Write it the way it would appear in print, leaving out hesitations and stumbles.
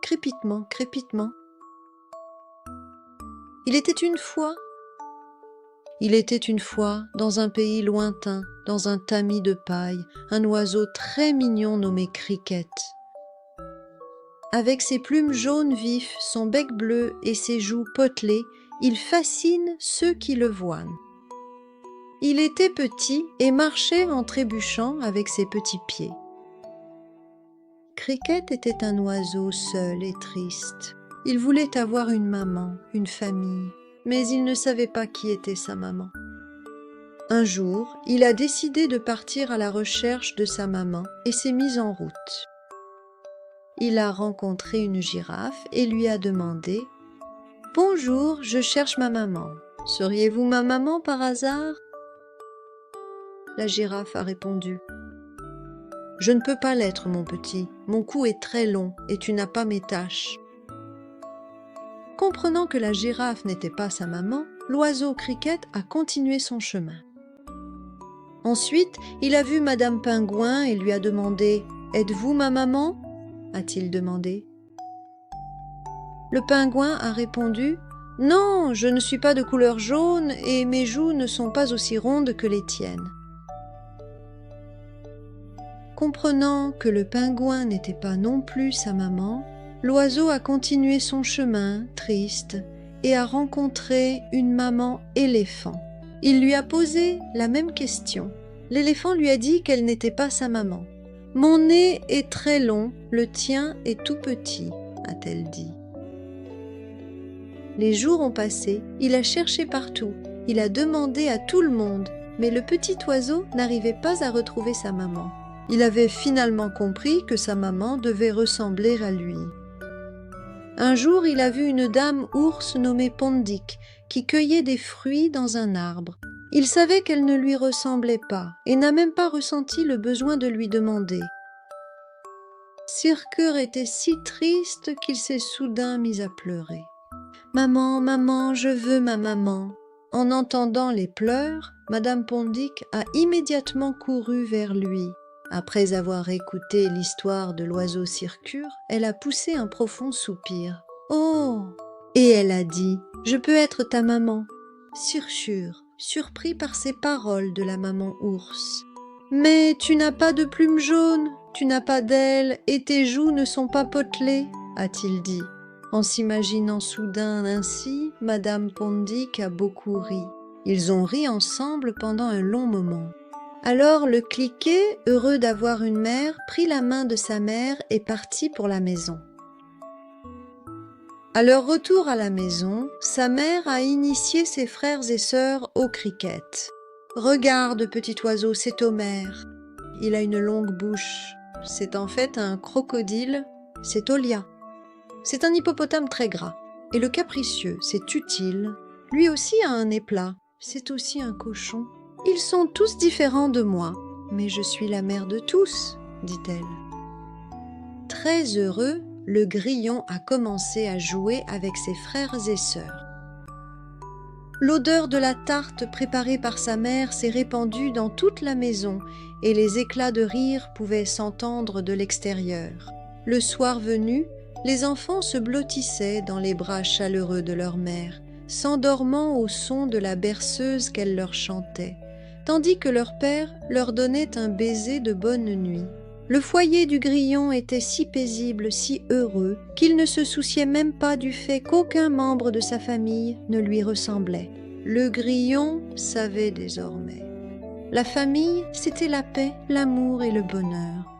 crépitement, crépitement. Il était une fois, dans un pays lointain, dans un tamis de paille, un oiseau très mignon nommé Cricket. Avec ses plumes jaunes vifs, son bec bleu et ses joues potelées, il fascine ceux qui le voient. Il était petit et marchait en trébuchant avec ses petits pieds. Cricket était un oiseau seul et triste. Il voulait avoir une maman, une famille, mais il ne savait pas qui était sa maman. Un jour, il a décidé de partir à la recherche de sa maman et s'est mis en route. Il a rencontré une girafe et lui a demandé « Bonjour, je cherche ma maman. Seriez-vous ma maman par hasard ?» La girafe a répondu « Je ne peux pas l'être, mon petit. Mon cou est très long et tu n'as pas mes taches. » Comprenant que la girafe n'était pas sa maman, l'oiseau Cricket a continué son chemin. Ensuite, il a vu Madame Pingouin et lui a demandé « Êtes-vous ma maman ?» a-t-il demandé. Le pingouin a répondu « Non, je ne suis pas de couleur jaune et mes joues ne sont pas aussi rondes que les tiennes. » Comprenant que le pingouin n'était pas non plus sa maman, l'oiseau a continué son chemin, triste, et a rencontré une maman éléphant. Il lui a posé la même question. L'éléphant lui a dit qu'elle n'était pas sa maman. « Mon nez est très long, le tien est tout petit, » a-t-elle dit. Les jours ont passé, il a cherché partout, il a demandé à tout le monde, mais le petit oiseau n'arrivait pas à retrouver sa maman. Il avait finalement compris que sa maman devait ressembler à lui. Un jour, il a vu une dame ours nommée Pondik qui cueillait des fruits dans un arbre. Il savait qu'elle ne lui ressemblait pas et n'a même pas ressenti le besoin de lui demander. Circur était si triste qu'il s'est soudain mis à pleurer. « Maman, maman, je veux ma maman !» En entendant les pleurs, Madame Pondik a immédiatement couru vers lui. Après avoir écouté l'histoire de l'oiseau Circur, elle a poussé un profond soupir. « Oh !» Et elle a dit « Je peux être ta maman !» Circur, surpris par ces paroles de la maman ours. « Mais tu n'as pas de plumes jaunes, tu n'as pas d'ailes et tes joues ne sont pas potelées » a-t-il dit. En s'imaginant soudain ainsi, Madame Pondik a beaucoup ri. Ils ont ri ensemble pendant un long moment. Alors le cliquet, heureux d'avoir une mère, prit la main de sa mère et partit pour la maison. À leur retour à la maison, sa mère a initié ses frères et sœurs au cricket. « Regarde, petit oiseau, c'est Homer. Il a une longue bouche. C'est en fait un crocodile, c'est Olia. C'est un hippopotame très gras. Et le capricieux, c'est Utile. Lui aussi a un nez plat, c'est aussi un cochon. Ils sont tous différents de moi, mais je suis la mère de tous, dit-elle. Très heureux, le grillon a commencé à jouer avec ses frères et sœurs. L'odeur de la tarte préparée par sa mère s'est répandue dans toute la maison et les éclats de rire pouvaient s'entendre de l'extérieur. Le soir venu, les enfants se blottissaient dans les bras chaleureux de leur mère, s'endormant au son de la berceuse qu'elle leur chantait, tandis que leur père leur donnait un baiser de bonne nuit. Le foyer du grillon était si paisible, si heureux, qu'il ne se souciait même pas du fait qu'aucun membre de sa famille ne lui ressemblait. Le grillon savait désormais. La famille, c'était la paix, l'amour et le bonheur.